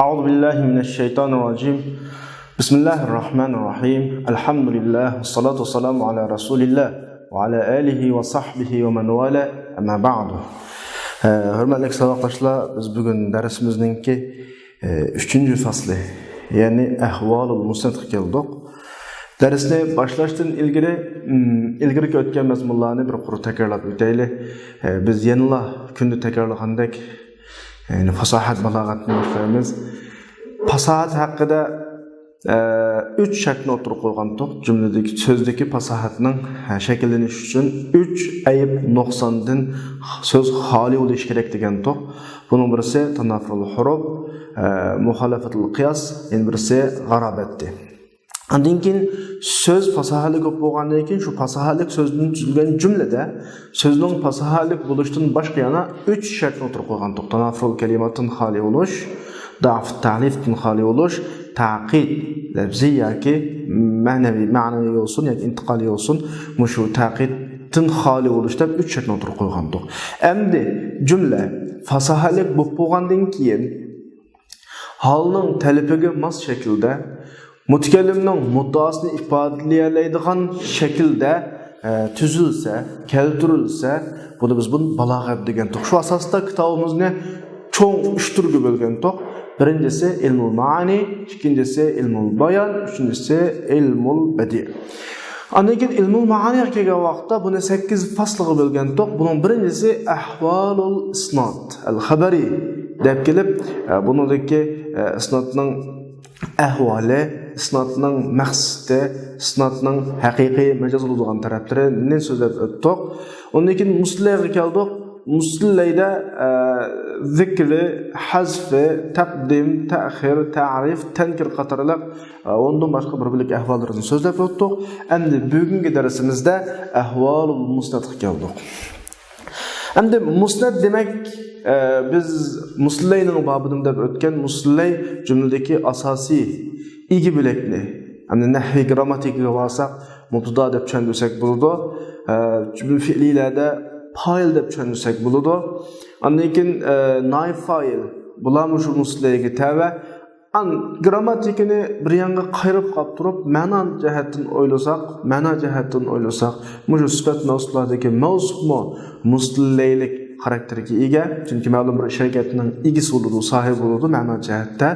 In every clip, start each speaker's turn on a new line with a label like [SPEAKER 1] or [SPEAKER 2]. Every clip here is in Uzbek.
[SPEAKER 1] أعوذ بالله من الشيطان الرجيم بسم الله الرحمن الرحيم الحمد لله والصلاة والسلام على رسول الله وعلى آله وصحبه ومن والاه أما بعد. Hürmetli sabahdaşlar, biz bugün dersimizdeki 3. faslı, yani Ahvalul Musnad'a geldik. Dersine başlaştığın ilgiri ötken mezmunlarını bir kuru tekrarlap öteyli. Biz yanıla kündü tekrarlagandak yani fasahat balagatını başlayımız. Fasahat hakkında 3 şeklini oturup koygandık. Cümledeki sözdeki fasahatının şekilleniş için 3 ayıp noksandan söz hali oluş gerek degendik. Bunun birisi tanafrul huruf, muhalefetul qiyas, yani birisi garabetti. Ondan keyin söz fasahalik bo'lgandan keyin shu fasahalik sözünün tuzilgan cümlede sözün fasahalik bo'lishdan boshqa yana 3 shartni o'tirib qo'ygan. Tanafrul kalimatdan xoli bo'lish, da'f ta'lifdan xoli bo'lish, ta'qid lafziy yoki ma'naviy olsun yoki intiqoliy olsun, shu ta'qiddan xoli bo'lish deb 3 shartni o'tirib qo'ygan. Endi cümle fasahalik bo'lib bo'lgandan keyin halning talabiga mos shaklda Mutakallimning muddaosini ifodaleydigan shaklda tuzilsa, keltirilsa, buni biz balog'at degandik. Shu asosda kitobimizni cho'ng 3 turga bo'lgandik. Birinchisi ilmul ma'ani, ikkinchisi ilmul bayon, uchinchisi ilmul badi'. Ondan keyin ilmul ma'aniga kelgan vaqtda buni 8 faslga bo'lgandik. Buning birinchisi ahvolul isnad, al-xabari deb kelib, buningdagi isnadning ahvoli, isnadning maqsadi, isnadning haqiqiy majaz bo'lgan taraflarini so'zlab o'tdik. Undan keyin muslayga keldik. Muslayda zikri, hazfi, taqdim, ta'xir, ta'rif, tankir qatorliq ondan boshqa bir bilik ahvollarni so'zlab o'tdik. Endi bugungi darsimizda ahvolul musnadga keldik. Endi musnad demak biz muslayning babıdan deb o'tgan muslay cümledeki asosiy igi bilekni, yani nahvi grammatikiga olsak mubtada deb tushunsak bo'ladi. Cümle fi'lilarda fa'il deb tushunsak bo'ladi. Ondan keyin naib fa'il bularni shu muslayga tava. Grammatikini bir yanga qayrib qolib turib, ma'no jihatdan o'ylasak, shu sifat mavzulardagi mavzumo muslaylik xarakteriga ega. Chunki ma'lum bir harakatning egisi bo'ladi, sohibi bo'ladi ma'no jihatda.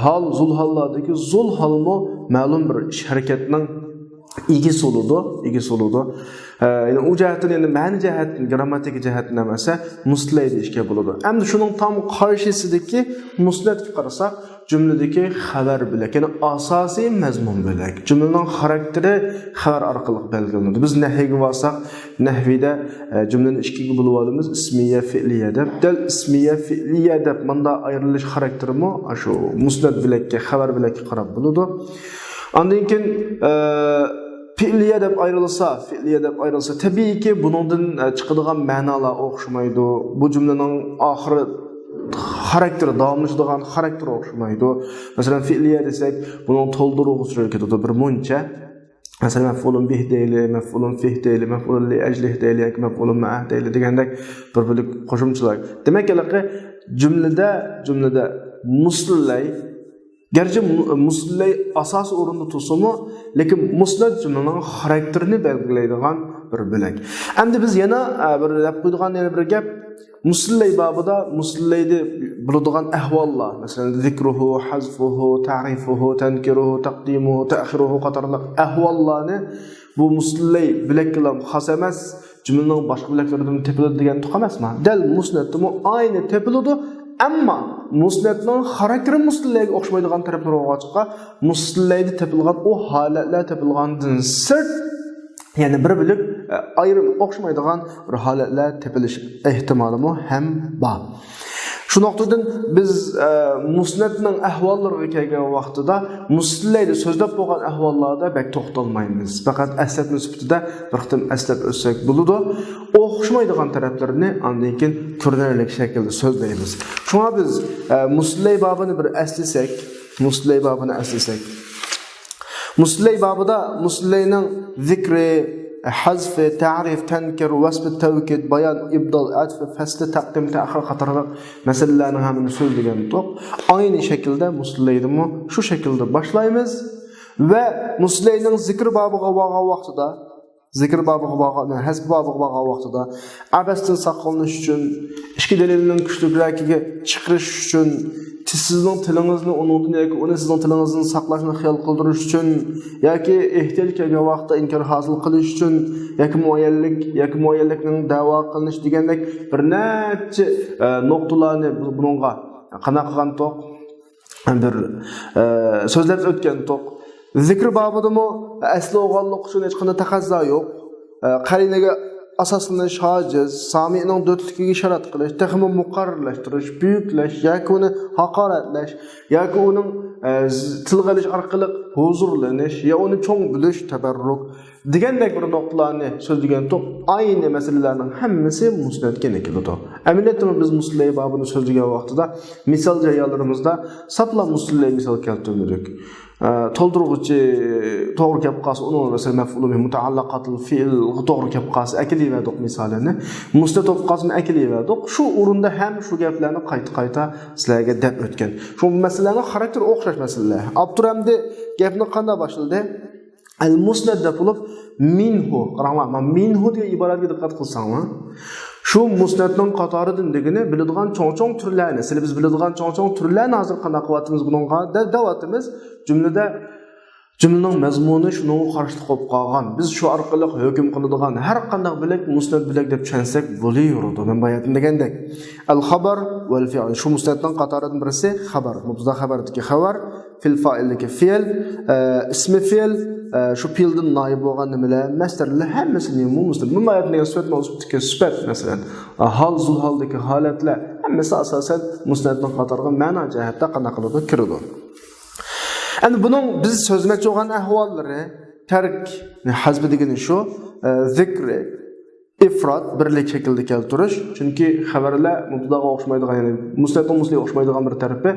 [SPEAKER 1] Hal zulhallardagi zulhalmo ma'lum bir harakatning egisi bo'ladi. Yani u jihatdan endi ma'ni jihatdan, grammatik jihatdan emas, muslay deyishga bo'ladi. Endi shuning tam qarshisidagi musnadga qarasak, cümledeki xabar bilak, yani asosiy mazmun bilak. Cümlenin xarakteri xabar orqali belgilanadi. Biz nahviga olsak, nahvida cümleni ikkiga bo'lib olamiz, ismiya, fi'liya deb. Dal ismiya, fi'liya deb manda ayrilish xarakterimi shu musnad bilakka, xabar bilakka qarab bo'ladi. Ondan keyin fi'liya deb ayrılsa, tabiiyki buningdan chiqadigan ma'nolar o'xshamaydi. Bu cümlenin oxiri xarakteri davomlashadigan xarakteri o'xshamaydi. Masalan, fi'liya desak, buning to'ldiruvi ketadi bir muncha. Masalan, maf'ulun bih deyli, maf'ulun fih deyli, maf'ulun li ajlih deyli, maf'ulun ma'ah deyli degandek bir qo'shimchalar. Demak, cümlede muslay, gerçi muslay asos o'rinda tursa-mu, lekin musnad cümlening xarakterini belgilaydigan bir bo'lak. Endi biz yana bir deb qo'ydigan bir gap, muslay babida muslayni biladigan ahvollar, masalan, zikruhu, hazfuhu, ta'rifuhu, tankiruhu, taqdimuhu, ta'khiruhu qatorliq ahvollarni bu muslay bilaklar xos emas, cümlening boshqa bilaklaridan tepiladi degan to'q emasmi? Dal musnadmi ayni tepiladi. Amma musnadning xarakteri muslayga o'xshamaydigan taraflari bo'lgancha, muslayda tepilgan o holatlar tepilgandan sirt, yani bir bilib ayrim o'xshamaydigan bir holatlar tepilish ehtimolimi ham bor. Shu nuqtadan biz musnadning ahvollariga kelgan vaqtida muslayda so'zlab bo'lgan ahvollarda bek to'xtalmaymiz. Faqat aslatma sifatida bir qitim aslab o'tsak bo'ladi. O'xshamaydigan taraflarini ondan keyin ko'rinarli shaklda so'zlaymiz. Shunga biz muslay babini bir aslasak, muslay babida muslayning zikri, hazf, ta'rif, tankir, vasf, tavkid, bayan, ibdal, atf, fasl, taqdim, ta'khir qatorli masalalarning hamini so'zlagan to'q. Aynı şekilde musliydimi şu şekilde başlaymiz ve musliyding zikr babiga bo'lgan vaqtida zikr babiga bo'lgan, hasb babiga bo'lgan vaqtida abasdan saqlanish uchun, ichki dalilning kuchliroqiga chiqarish uchun, sizning tilingizni unutun yoki uni sizning tilingizni saqlashni xiyol qildirish uchun yoki ehtiyoj kelgan vaqtda inkor hosil qilish uchun yoki muayyanlikning da'vo qilinish degandek bir necha nuqtalarni bunga qanaqa qilgan to'q bir so'zlab o'tgan to'q. Zikr babidimi asli o'g'onlik uchun hech qanday taqozo yo'q. Qarinaga asoslanish hojiz, sami'ning do'stligiga ishorat qilish, taxmin muqarrarlashtirish, buyuklash yoki uni haqoratlash yoki uning tilga olish orqali huzurlanish yo uni cho'ng bilish, tabarruk degandek bir nuqtalarni so'zlagan to'q. Ayni masalalarning hammasi musnadga keladi. Amaliyotda biz muslay babini so'zlagan vaqtida misol joylarimizda sapla muslay misol keltirdik. To'ldiruvchi to'g'ri kelib qolsa, uni masalan maf'ul bihi mutaallaqatul fi'l to'g'ri kelib qolsa aklivadoq misolini, musnad to'g'ri qolsa aklivadoq. Shu o'rinda ham shu gaplarni qayta sizlarga deb o'tgan. Shu masalalarning xarakteri o'xshash masalalar. Abduramdi gapni qanday boshladi? Al-musnad deb bo'lib minhu. Qaranglar, men minhu degan iboratga diqqat qilsangmi? Shu musnadning qatoridan degani biladigan cho'ng-cho'ng turlarni, sizlar biz biladigan cho'ng-cho'ng turlarni hozir qanday qilyapmiz buningga davatimiz jumlada jumlaning mazmuni shunga qarshi qo'yib qolgan. Biz shu orqali hukm qiladigan har qanday bilak musnad bilak deb tushunsak bo'laveradi. Men bayatım degandek al-xabar val fi'l. Shu musnadning qatoridan birisi xabar, mubtada xabardagi xabar, fil fa'ildagi fe'l, ismi fe'l, şu fi'ldan noib bo'lgan nimalar, masdarlar hammasini musnad. Bu bayatning sifat mavsufdagi sifat masalan, hal zul haldagi holatlar hammasi asosan musnadning qatoriga ma'no jihatda qanday qiladi kiradi. Endi buning biz so'zmoqchi bo'lgan ahvollari tark hazb degani shu, zikri ifrod birlik shaklda keltirish. Chunki xabarlar mubtadaga o'xshamaydigan, ya'ni musnadga musliga o'xshamaydigan bir tarafi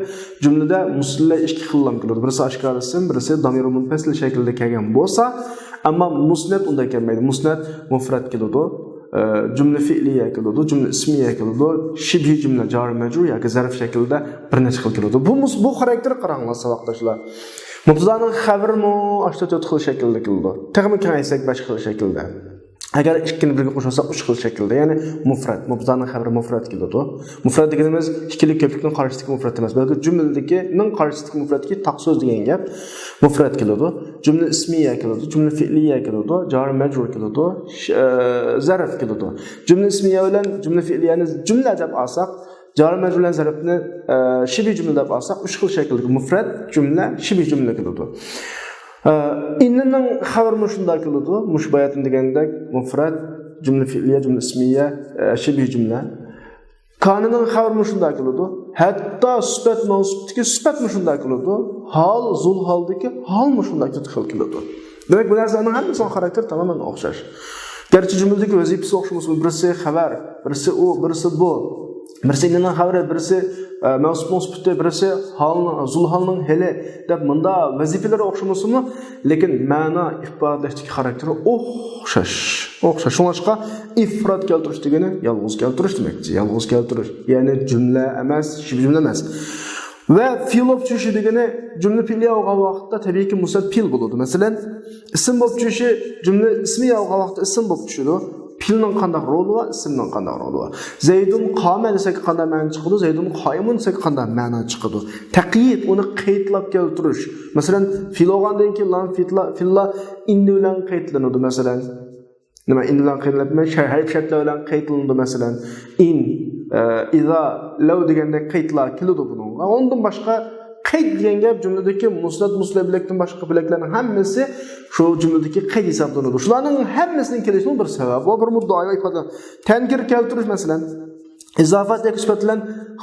[SPEAKER 1] jumlada muslilar ikki xillam keladi. Birisi oshkor ism, birisi damir munfasil shaklda kelgan bo'lsa, ammo musnad unday kelmaydi. Musnad mufrad keladi. Cümle fi'liye keladi, cümle ismiye keladi, shibhi cümle jar majrur yoki zarf shaklida bir necha xil keladi. Bu xarakter qaranglar savoqdoshlar. Mubtadaning xabarmi ashta 4 xil shaklda keladi. Tag'mi kengaysak 5 xil shaklda. Agar ikkini birga qo'shsak 3 xil shaklda, ya'ni mufrad, mubtadaning xabari mufrad keladi. Mufrad deganimiz ikkilik ko'plikning qarshisidagi mufrad emas, balki jumladagining qarshisidagi mufradga taqso'z degan gap mufrad keladi. Jumla ismiya keladi, jumla fi'liya keladi, jar majrur keladi, zarf keladi. Jumla ismiya bilan jumla fi'liyani jumla deb olsak, jar majrur bilan zarfni shibhi jumla deb olsak 3 xil shaklda mufrad, jumla, shibhi jumla keladi. İnning xabarmi shunday keladi, mush bayatim degandek mufrad, jumla fi'liya, jumla ismiya, shibhi jumla. Kanining xabarmi shunday keladi, hatto sifat mavsufdagi sifatmi shunday keladi, hal zul haldagi halmi shunday keladi. Demak, bu narsaning hammasining xarakteri tamoman o'xshash. Garchi jumladagi vazifasi o'xshamas, birisi xabar, birisi u, birisi bu. Birisi inning xabari, birisi mavsufning sifati, birisi halning, zul halning hali deb bunda vazifalar o'xshamasmi, lekin ma'no ifodalashdagi xarakteri o'xshash. Shunga ifrod keltirish degani yolg'iz keltirish demakchi. Yolg'iz keltirish, ya'ni jumla emas, shibh jumla emas. Ve fiil bo'lib turishi degani jumla fi'liya bo'lgan vaqtda tabiiyki musnad fiil bo'ladi. Masalan, ism bo'lib turishi jumla ismiya bo'lgan vaqtda ism bo'lib tushadi. Fiilning qanday roli va ismning qanday roli va Zaydun qama desak qanday ma'no chiqadi, Zaydun qoimun desak qanday ma'no chiqadi. Taqyid, uni qaydlab keltirish. Masalan, fiil olgandan keyin lam fi'lla inni bilan qaydlanadi masalan. Nima inni bilan qaydlanma, harf shartlar bilan qaydlanadi masalan. In, iza, law degandek qaydlar keladi bunga. Ondan boshqa qayd degan gap jumladagi musnad bilakdan boshqa bilaklarning hammasi shu jumladagi qayd hisoblanadi. Shularning hammasining kelishining bir sababi va bir muddaoga ifoda. Tankir keltirish masalan, izofat yoki sifat bilan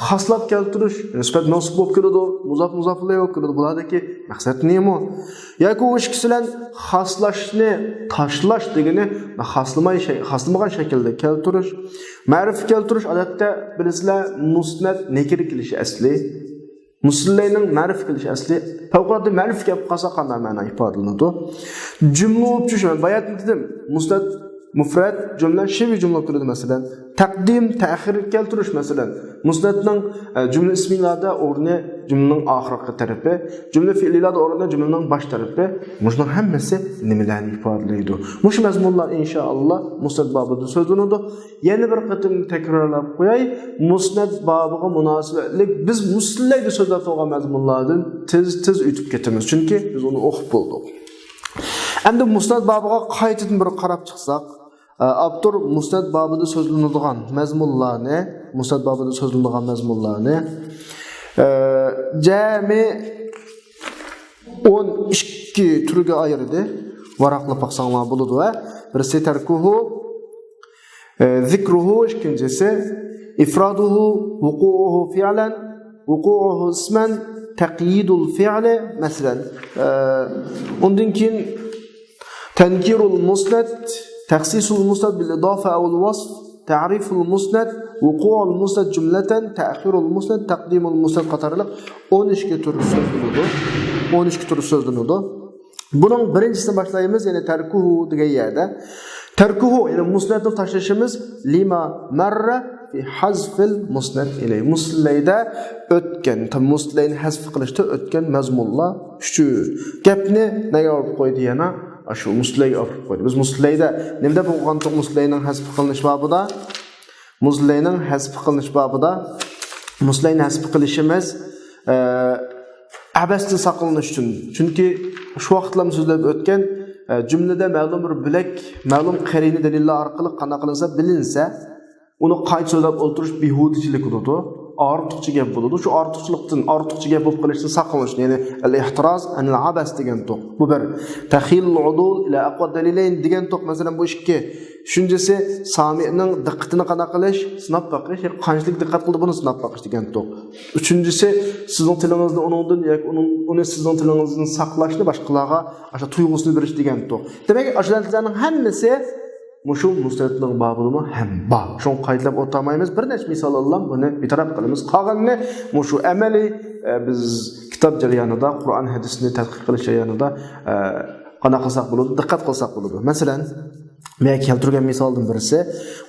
[SPEAKER 1] xaslab keltirish, nisbat mansub bo'lib keladi, muzof ilayhi bo'lib keladi. Bulardagi maqsad nima? Yoki u ikki bilan xaslashni tashlash degani xaslamagan shaklda keltirish, ma'rif keltirish odatda bilasizlar musnad nekir kelishi asli. Muslilayning ma'rif qilish asli favqulodda ma'rif gap qilsa qanday ma'no ifodalanadi. Cümle olup düşüyor. Bayat dedim. Musnad, mufrad, cümle, şevi cümle türüdü mesela. Takdim, ta'khir keltiriş mesela. Musnadning cümle ismilarda o'rni cümlening oxirgi tarafi, cümle fi'lilarda o'rni cümlening bosh tarafi. Bunlar hammasi nimalarni ifodalaydi? Mush mazmunlar inshaalloh musnad bobida so'zlanadi. Yana bir qatim takrorlab qo'yay, musnad bobiga munosabatlik biz musnadda so'zlab turgan mazmunlardan tez o'tib ketamiz, chunki biz uni o'qib bo'ldik. Endi musnad bobiga qaytadan bir qarab chiqsak, Abdur musnad babida so'zlanadigan mazmunlarni, musnad babida so'zlanadigan mazmunlarni jami 12 turga ayirdi. Varaqlab baqsanglar bo'ladi va birisi tarkuhu, zikruhu, ikkinchisi ifraduhu, vuqu'uhu fi'lan, vuqu'uhu isman, taqyidul fi'li, masalan. Undan keyin tankirul musnad, تخصيص المسند بالإضافة أو الوصف، تعريف المسند، وقوع المسند جملة، تأخير المسند، تقديم المسند قطرلق 12 tür sözlünüdü. 12 tür sözlünüdü. Bunun birincisini başlayımız yani terkuhu degan yerde. Terkuhu yani musnadni tashlashimiz lima marra fi hazfil musnad ilay. Musnadda o'tgan, musnadni hazf qilishda o'tgan mazmunlar uchun. Gapni nega olib qo'ydi yana? Şu muslayı olib qo'ydi. Biz muslayda nimda bo'lgan to'q muslayning hazf qilinish babida, muslayning hazf qilinish babida muslayni hazf qilishimiz abasdan saqlanish uchun. Chunki shu vaqtlar so'zlab o'tgan jumlada ma'lum bir bilak, ma'lum qarini dalillar orqali qana qilinsa, bilinsa, uni qayta so'zlab o'tirish behudichilik bo'ladi. Ortiqcha gap bo'ladi. Shu ortiqchilikdan, ortiqcha gap bo'lib qolishdan saqlanish, ya'ni al-ihtiroz anil abas degan to'q. Bu bir takhilul udul ila aqwa dalilayn degan to'q. Masalan, bu ikki. Shunchasi sami'ning diqqatini qana qilish, sinab baqish, qanchalik diqqat qildi buni sinab baqish degan to'q. Uchinchisi sizning tilingizni uningdan yoki uni sizning tilingizni saqlashni boshqalarga o'sha tuyg'usini berish degan to'q. Demak, ashlarning hammasi Muşu musnadning babıdımı hem ba. Şun qaytlab o'tamaymiz. Bir necha misol alam buni bitaraf qilamiz. Qolganini mushu amali biz kitob jarayonida, Qur'on hadisini tadqiq qilish jarayonida qana qilsak bo'ladi, diqqat qilsak bo'ladi. Masalan, men keltirgan misoldan birisi: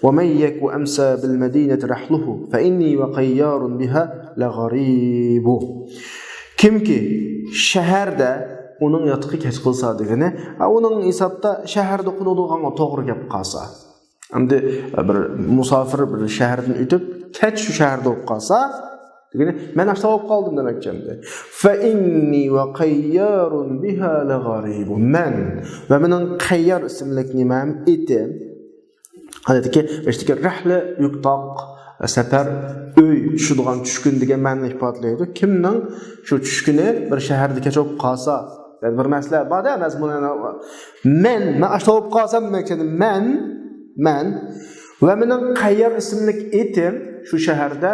[SPEAKER 1] "Va man yaku amsa bil madinati rahluhu fa inni wa qayyarun biha la gharibu." Kimki shaharda onun yatıqı keç qılsa degeni, onun hesabda şəhərdə qulduğanğa toğru gap qalsa. Endi bir musafir bir şəhərdən ötüb, keç şu şəhərdə olub qalsa, degeni, mən aşta olub qaldım deməkçəmdir. Fa inni wa qayyarun biha la gharib. Mən və mənim qayyar ismlik nimam etim. Hadiki, işte rəhlə yuqtaq səfər öy şudğan düşkün degan ma'noni ifodalaydi. Kimning shu tushkuni bir shaharda kechib qolsa, bir masala bor-da, mazmunini men ashta olib qolsam demakdir, men va mening qayyar ismlik etim shu shaharda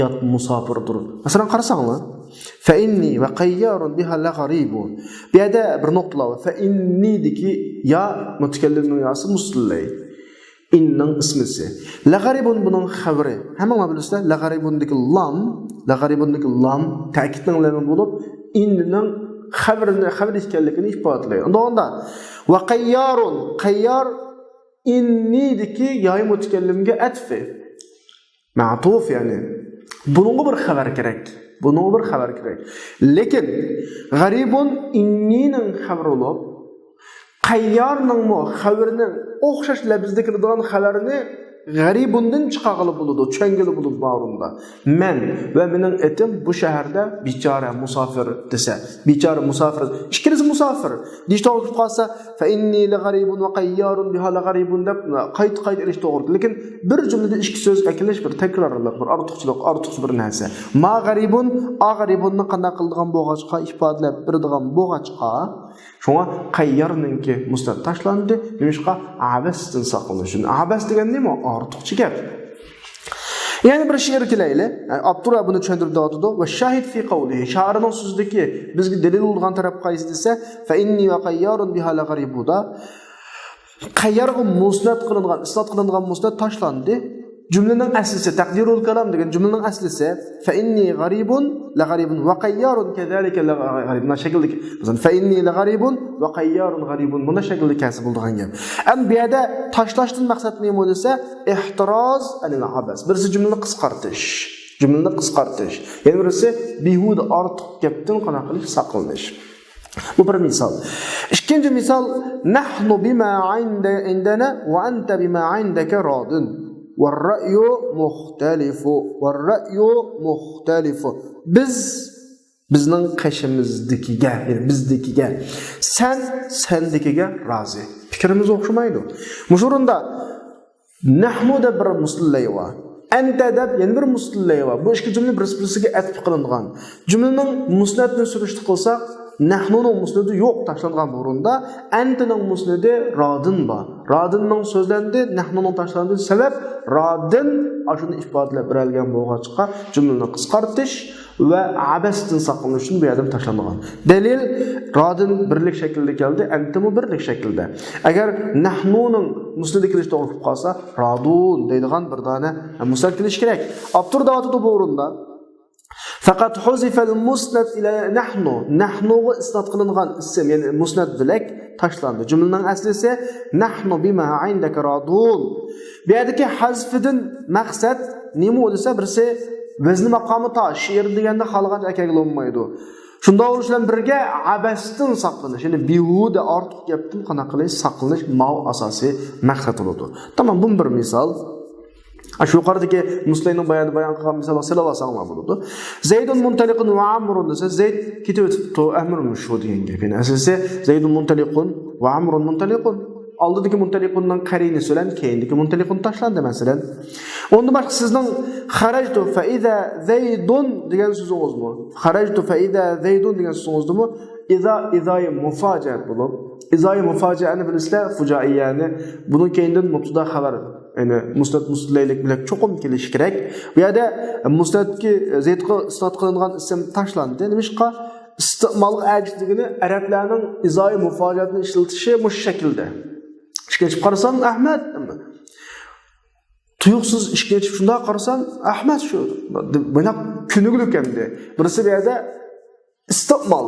[SPEAKER 1] yot musofirdir. Masalan qarasanglar, fa inni va qayyarun biha la gharibun. Bu yerda bir nuqta bor. Fa inni deki ya mutakallimning yosi muslay. İnning ismisi. La gharibun bunun xabari. Hamma bilasizlar, la gharibundagi lam ta'kidning lami bo'lib, inning xabar ekanligini ifodalaydi. Unda va qayyar innidagi yoy mutakallimga atfi. Ma'tuf yani. Bunun bir xabar kerak. Lekin gharibun innining xabari bo'lib, qayyarning xabarning o'xshash labizda keladigan xabarini g'aribundan chiqaqili bo'ladi, cho'ngili bo'ladi bag'rimda. Men va mening etim bu shaharda bichora musofir desa, bichora musofir, ikkisi musofir. Dishda olib qolsa, fa inni la g'aribun va qayyarun biha la g'aribun deb qayt ilish to'g'ri. Lekin bir jumlada ikki so'z akilish bir takrorlik, bir ortiqcha bir narsa. Ma g'aribunni qanday qildigan bo'g'achqa ifodalab beradigan bo'g'achqa. Şuna qayyarninki musnad tashlandi, nimishqa abasdan saqlanish. Abas degan nima? Ortiqcha gap. Yani bir she'r kelayli. Abdurra buni tushuntirib o'tdi va shahid fi qawlihi. Sha'rining so'zidagi bizga dalil bo'lgan taraf qaysi desa, fa inni va qayyarun biha la g'aribuda. Qayyarga musnad qilingan, isnod qilingan musnad tashlandi. Cümlenin aslisi takdirul kalam degan cümlenin aslisi fa inni gharibun la gharibun va qayyarun kezalika la gharib. Mana şekilde mesela fa inni la gharibun va qayyarun gharibun buna şekilde kasb bo'lgan gap. Am bu yerda tashlashdan maqsad nima bo'lsa, ihtiroz anil abas. Birisi cümleni qisqartish. Cümleni qisqartish. Yani birisi behuda ortiq gapdan qanaqalik saqlanish. Bu bir misal. İkinci misal nahnu bima indana va anta bima indaka radin. والرأي مختلف والرأي مختلف bizning qashimizdikiga, bizdikiga, sendikiga rozi. Fikrimiz o'xshamaydi. Mushurunda nahnu da bir muslilay va anta da yana bir muslilay va bu ikki jumla bir-biriga atf qilingan. Jumlaning musnadni surishti qilsak, nahnuning musnadi yo'q tashlangan o'rinda antaning musnadi radin bor. Radinning so'zlandi, nahnuning tashlandi. Sabab radin ashuni ifodalab berilgan bo'lg'achqa jumlani qisqartish va abasdan saqlanish uchun bu yerdan tashlangan. Dalil radin birlik shaklda keldi, antamu birlik shaklda. Agar nahnuning musnadi kelish to'g'ri bo'lib qolsa, radun deydigan bir dona musnad kelish kerak. Abtur davotida bu o'rinda faqat huzifal musnad ila nahnuga isnad qilingan ism, ya'ni musnad bilak tashlandi. Jumlaning aslisi nahnu bima indaka radun. Bu yerdagi hazfidan maqsad nima bo'lsa, birisi vazni maqomi ta she'r deganda xalqancha akaga bo'lmaydi. Shunda o'shalar birga abasdan saqlanish, ya'ni behuda ortiq gapdan qanaqalay saqlanish mav asosiy maqsad bo'ladi. Tamam, bu bir misol. Shu yuqoridagi Muslimning bayon qilgan misollar silavasanglar bo'ladi. Zaydun muntaliqun va Amrun desa, Zayd ketib o'tibdi, Amrun shu degan gap. Ya'ni asosi Zaydun muntaliqun va Amrun muntaliqun. Oldidagi muntaliqundan qarini so'lan, keyindagi muntaliqun tashlandi masalan. Onda boshqa sizning kharajtu fa iza Zaydun degan so'zingizmi? Kharajtu fa iza Zaydun degan so'zingizmi? İza'yı mufaciat bo'lib, İza'yı mufaciatni bilisizlar, fujaiyani bunun keyindan mubtada xabar. Yani musnadlaylik bilan cho'qim kelish kerak. Bu yerda musnadga Zaydga isnod qilingan ism tashlandi. Nimishqa istiqmolga ajizligini arablarning izoyi mufojiatni ishlatishi mush shaklda. Ishga qarasam Ahmad, tuyuqsiz ishga shunda qarasam Ahmad shu. Buni kunuglik endi. Birisi bu yerda istiqmol,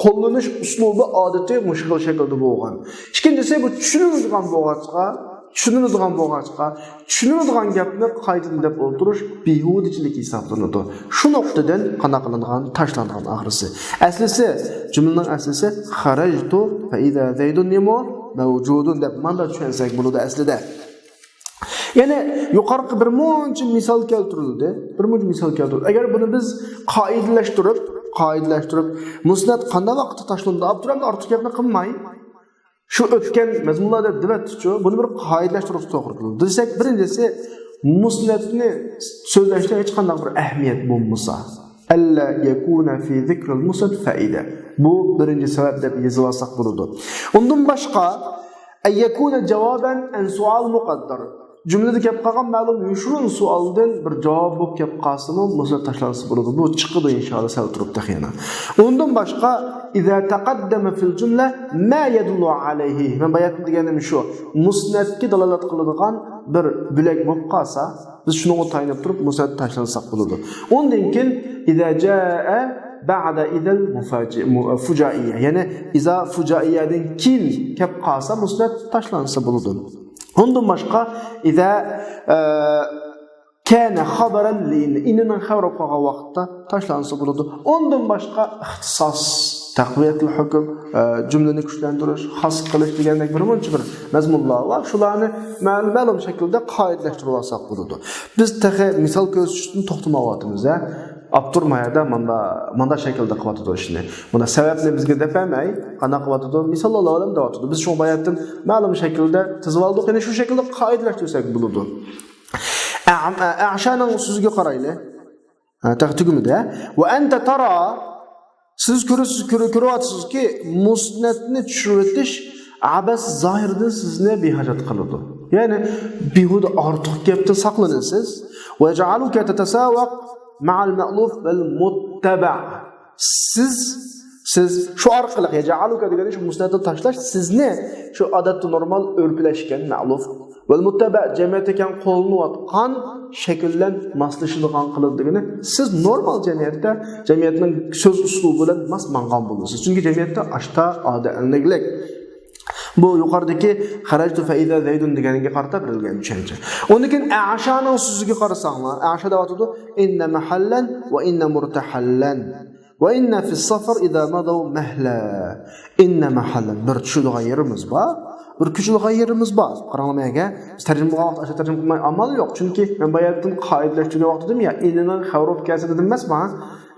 [SPEAKER 1] qo'llanish uslubi odatiy mushkil shaklda bo'lgan. Ikkinchisi bu tushuniladigan tushuniladigan gapni qaydan deb o'ldirish behudichilik hisoblanadi. Shu nuqtadan qanaqalangan, tashlangan oxirisi. Aslisi, jumlaning aslisi kharajtu fa iza zaydun mavjudun deb manda tushunsak bo'ladi aslida. Ya'ni yuqorqi bir muncha misol keltirildi. Agar buni biz qoidalashtirib, musnad qanday vaqtda tashlandi, Abdurrahmon ortiq gapni qilmay şu o'tgan mazmunlarda divatchi buni bir qoidalashtirib to'g'ri qildi. Desak, birinchisi musnadni so'zlashda hech qanday bir ahamiyat bo'lmasa, alla yakuna fi zikril musnad faida. Bu birinchi sabab deb yozib olsak bo'ladi. Undan boshqa ay yakuna javoban an sual muqaddar. Jumlada gap qolgan ma'lum yushurun savoldan bir javob bo'lib kelib qolsa-mu, musnad tashlansa bo'ladi. Bu chiqadi inshaalloh sal turib taxina. Undan boshqa iza taqaddama fil jumla ma yadullu alayhi. Men bayat deganim shu. Musnadga dalolat qiladigan bir bo'lak bo'lib qolsa, biz shuni o'tayinib turib musnad tashlansak bo'ladi. Undan keyin iza jaa ba'da idal fujaiyya. Ya'ni iza fujaiyadan keyin kelib qolsa musnad tashlansa bo'ladi. Ondan başqa iza kana xabaran lin innan xabar qolgan vaqtda tashlansa bo'ladi. Ondan başqa ixtisos, taqviyatul hukm, jumlani kuchlantirish, xos qilish degandek bir mazmunlar var. Shularni ma'lum shaklda qoidalashtirib olsak bo'ladi. Biz taxi misol ko'rsatishdan to'xtamayapmiz. Abdurmayada manda shaklda qilyapti ishni. Buna sababni bizga depamay, qanaqa qilyapti? Misollar bilan deyapti. Biz shu bayatdan ma'lum shaklda tizib oldik, ya'ni shu shaklda qoidalashtirsak bo'ladi. A'shaning so'ziga qaraylik. Taqtugimida va anta tara siz ko'ryapsizki, musnadni tushiritish abas zohirdan sizni behajat qiladi. Ya'ni behuda ortiq gapdan saqlanasiz va ja'aluka tatasawaq ma'al ma'luf val muttaba. Siz shu orqali yaj'aluka degan shu musnadni tashlash sizni shu odatda normal o'rplashgan ma'luf vel muttaba jamiyatga kan qo'llanayotgan shakllan maslashadigan qiladiganini siz normal jamiyatning so'z uslubi bilan masmangan bo'lasiz. Chunki jamiyatda ashta odatlik bu yuqoridagi xarajtu fa iza zaydun deganiga qarata berilgan tushuncha. Undan keyin Aishaning so'ziga qarasanglar, Aisha deyotdi inna mahallan va inna murtahallan va inna fi safar iza madaw mahla. Inna mahallan bir tushadigan yerimiz bor. Bir küçük yerimiz bor. Qaramamaga biz tarjima qilmoq, tarjima qilmay amal yo'q. Chunki men bayatdan qoidalashtirgan vaqt dedim ya, inning xavri kelsa dedim emasmi?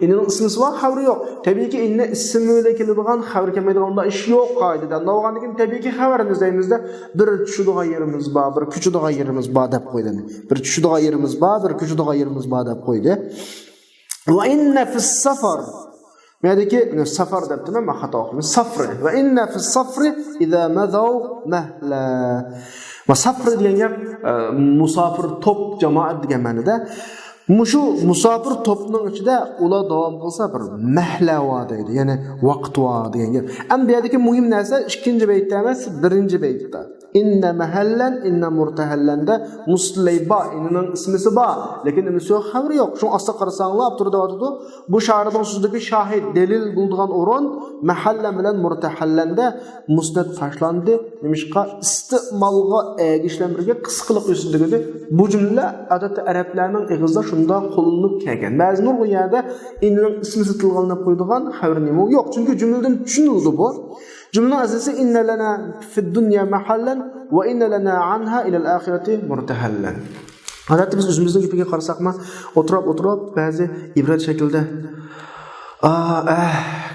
[SPEAKER 1] Inning ismisi bor, xavri yo'q. Tabiiyki inning ismi bilan keladigan, xavri kelmaydiganda ish yo'q qoidada. Navg'andan keyin tabiiyki xabarni izlaymizda bir tushadigan yerimiz bor, bir kuchadigan yerimiz bor deb qo'ydi. Bir tushadigan yerimiz bor, bir kuchadigan yerimiz bor deb qo'ydi. Va inna fis safar Merdeki safar debdim ama xato qildim. Safri va inna fi safri iza madaw mahla. Va safri degan gap musafir top jamoat degan ma'noda. Mushu musafir topning ichida ular davom qilsa bir mahlawa deydi. Ya'ni vaqt va degan gap. Am bu yerdagi muhim narsa ikkinchi baytda emas, birinchi baytda. Inna mahallan inna murtahallanda muslayba inning ismisi bor, lekin imisi yo'q, xabari yo'q. Shu asli qarasanglar turda o'tdi. Bu sha'rning so'zidagi shahid delil bo'lgan o'rin mahalla bilan murtahallanda musnad tashlandi. Nimishqa istimalga egishlantirga qisqiliq yusildi. Bu jumla odatda arablarning ig'izda shunda qo'llanib kelgan. Ba'zi nurg'un yerda inning ismi sitilganini qo'ydigan xabar nima yo'q. Chunki jumladan tushunildi bu. Cümle asası inna lana fid dunya mahallan ve inna lana anha ila al-ahireti murtahallan. Hatta biz özümüzün gipiga qarasaqma, oturab bazı ibret şekilde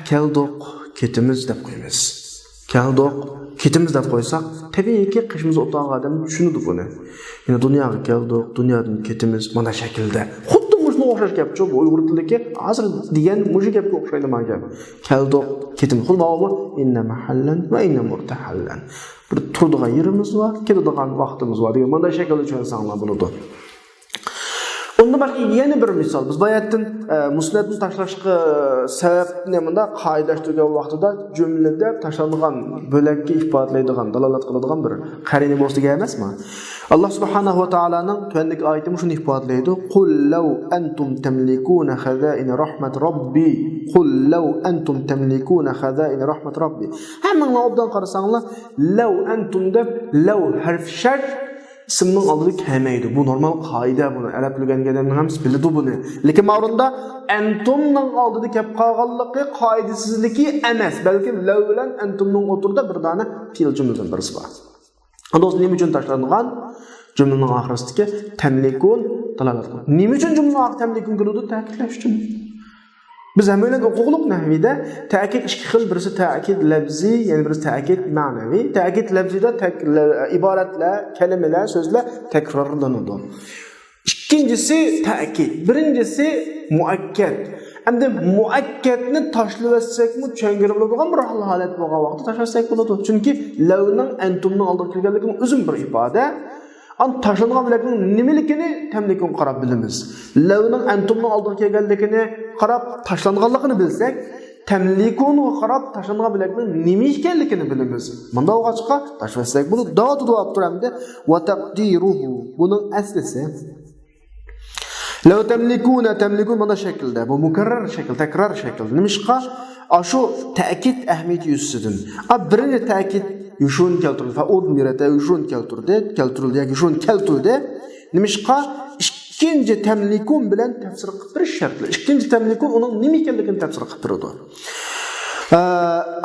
[SPEAKER 1] keldik, ketimiz deb qo'yamiz. Keldik, ketimiz deb qo'ysak, tabiiyki qishimiz o'tgan odam tushunadi buni. Ya'ni dunyoga keldik, dunyodan ketimiz mana shaklda. Xuddi mushuni o'xshash gapchi bu Uyg'ur tilidagi hozir degan mushi gapga o'xshaydi mana gap. Keldik, ketim xulmog'i inna mahallan va inna murtahallan. Bir turadigan yerimiz bor, ketadigan vaqtimiz bor degan mana shaklda tushunsanlar bo'ladi. Onda başka yeni bir misal. Biz bayatdan musnadni tashlashga sabab nimada qoidalashtirgan vaqtida jumlada tashlangan bo'lakka ifodalaydigan, dalolat qiladigan bir qarina bo'lsa emasmi? Allah subhanahu va taolaning tuandagi oyati shuni ifodalaydi. Qul law antum tamlikuna khazain rahmat robbi. Qul law antum tamlikuna khazain rahmat robbi. Hammaning obdan qarasanglar, law antum deb law harf shart ismning oldida kelmaydi. Bu normal qoida buni. Arab bilganlarning hammasi biladi buni. Lekin ma'runda antumning oldida kelib qolganligi qoidasizligi emas, balki law bilan antumning o'tirda bir dona fe'l jumladan birisi bor. Do'st nima uchun tashlangan? Jumlaning oxirisidagi tamlikun dalolat qiladi. Nima uchun jumlaning oxirida tamlikun keladi? Ta'kidlash uchun. Biz hammalar huquqliq nahvida ta'kid ikki xil, birisi ta'kid lafzi, ya'ni birisi ta'kid ma'naviy. Ta'kid lafzida iboratlar, kalimalar, so'zlar takrorlanadi. İkincisi ta'kid, birincisi muakkad. Endi muakkadni tashlavatsak-mu tushuntirib bo'ladigan bir holat bo'lgan vaqtda tashlasak bo'ladi. Chunki lavning antumning oldiga kelganligini o'zim bir ifoda. An tashlangan bilakning nimaligini tamlikun qarab bilamiz. Lavning antumning oldiga kelganligini qarab tashlanganligini bilsak, tamlikun qarab tashlangan bilakning nima ekanligini bilamiz. Bunda o'g'achqa tashlasak buni da'du olib turamda va taqdiruhu. Buning aslisi law tamlikun mana shaklda, bu mukarrar shakl, takrar shakl. Nimishqa ashu ta'kid ahamiyati yusidan. Birinchi ta'kid yushun keltirdi. Fa udmirata yushun keltirildi yoki yushun keltirdi. Nimishqa ikkinchi tamlikun bilan tafsir qilib berish shart. Ikkinchi tamlikun uning nima ekanligini tafsir qilib beradi.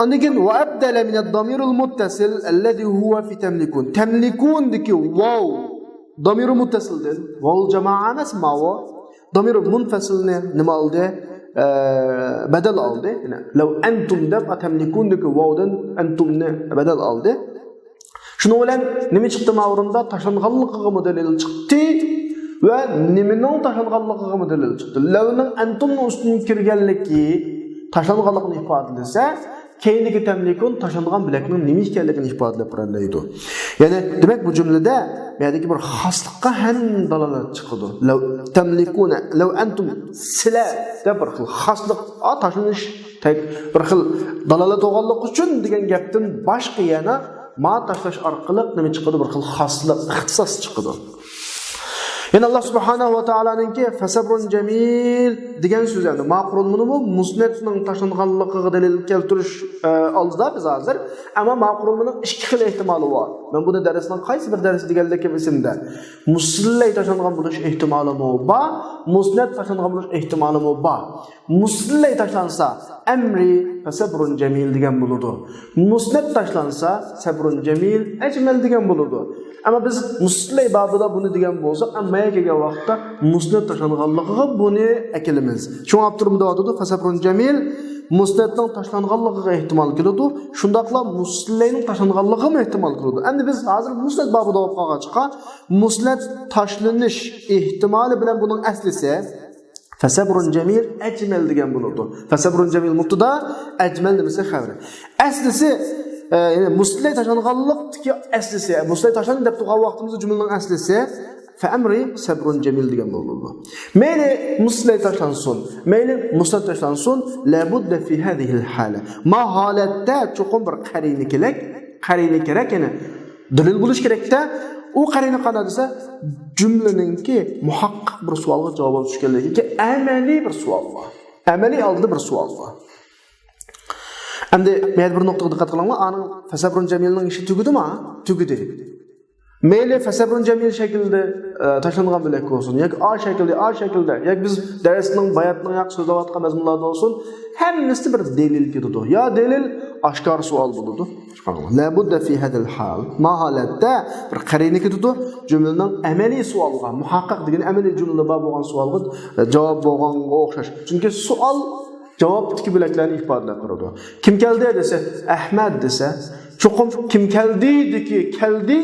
[SPEAKER 1] Andikin va abdala min ad-damir al-muttasil alladhi huwa fi tamlikun. Tamlikundagi waw damir muttasildir. Waw jamaa emas, mawa. Damir munfasilni nima oldi? Badal oldi. Yani law antum deb tamlikundagi wawdan antumni badal oldi. Shuning bilan nima chiqdi ma'runda? Tashlanganligiga dalil chiqdi va nimaning tashlanganligiga dalil chiqdi. Lawning antumning ustiga kirganligi tashlanganligini ifodalasa, keyingi tamlikun tashlangan bilakning nima ekanligini ifodalab beradi. Ya'ni demak bu jumlada yerdagi bir xoslikqa ham dalolat chiqadi. Law tamlikuna law antum sila deb bir xil xoslik, tashlanish bir xil dalolat bo'lganligi uchun degan gapdan boshqa yana ma tashlash orqali nima chiqadi? Bir xil xoslik, ixtisos chiqadi. Yani Allah subhanahu wa ta'alaninki fasabrun jamil degan so'z endi maqrulmuni musnatning tashlanganligiga dalil keltirish oldida biz hozir, ammo maqrulmuning ikki xil ehtimoli bor. Men buni darsdan qaysi bir dars deganlik esimda. Muslay tashlangan bo'lish ehtimoli bor, musnat tashlangan bo'lish ehtimoli bor. Muslay tashlansa amri fasabrun jamil degan bo'ladi. Musnat tashlansa sabrun jamil ajmal degan bo'ladi. Ama biz muslay babida bunu degan bo'lsak, ammaga kelgan vaqtda musnat tashlanganligiga buni akilimiz. Shunga turibdi deydi, fasabrun jamil musnatning tashlanganligiga ehtimol keladi. Shundaqla muslayning tashlanganligiga ehtimol keladi. Endi biz hozir musnat babida olib qolgancha, musnat tashlanish ehtimoli bilan buning aslisi fasabrun jamil ajmal degan bo'ladi. Fasabrun jamil mubtada, ajmal demasa xabar. Aslisi yani muslay tashlanganlikki aslisi, muslay tashlan deb turgan vaqtimizda jumlaning aslisi fa amri sabrun jamil degan bo'ladi. Mayli muslay tashlansin, mayli musnat tashlansin, la budda fi hadhihi al-hala. Ma holatda cho'qim bir qarini kerak, yani dalil bo'lish kerakda, u qarini qanday desa, jumlaningki muhaqqaq bir savolga javob olish kerakki, amaliy bir savol bor. Amaliy oldida bir savol bor. Endi men bir nuqtaga diqqat qilaman, aning fasabrun jamilning ishi tugudimi? Tugudi. Mayli fasabrun jamil shaklda tashlangan bo'lak bo'lsin, yoki a shaklda, yoki biz darsning bayatning yoq so'zlayotgan mazmunlarda bo'lsin, hammasi bir dalil keladi. Ya dalil oshkor savol bo'ladi. La budda fi hadal hal. Ma holatda bir qarini keladi, jumlaning amaliy savolga, muhaqqaq degan amaliy jumlada bor bo'lgan savolga javob bo'lganga o'xshash. Chunki savol javob ikki bo'laklarni ifodalab turadi. Kim keldi desa, Ahmad desa, cho'qim kim keldiki, keldi,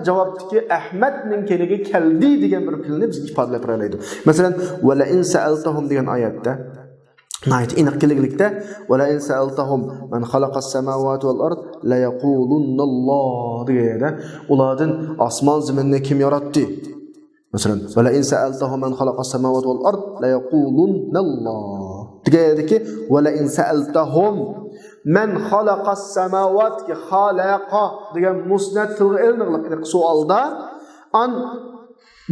[SPEAKER 1] javobdiki Ahmadning keligi keldi degan bir filni biz ifodalab beraylik. Masalan, va la in sa'altahum degan oyatda nayt aniqlikda va la in sa'altahum man xalaqas samawati wal ard la yaqulunalloh deganda ulardan osmon zaminni kim yaratdi? Masalan, va la in sa'altahum man xalaqas samawati wal ard la yaqulunalloh degandiki va la in sa'altahum man xalaqas samawati xalaqa degan musnad tilga ilinib savolda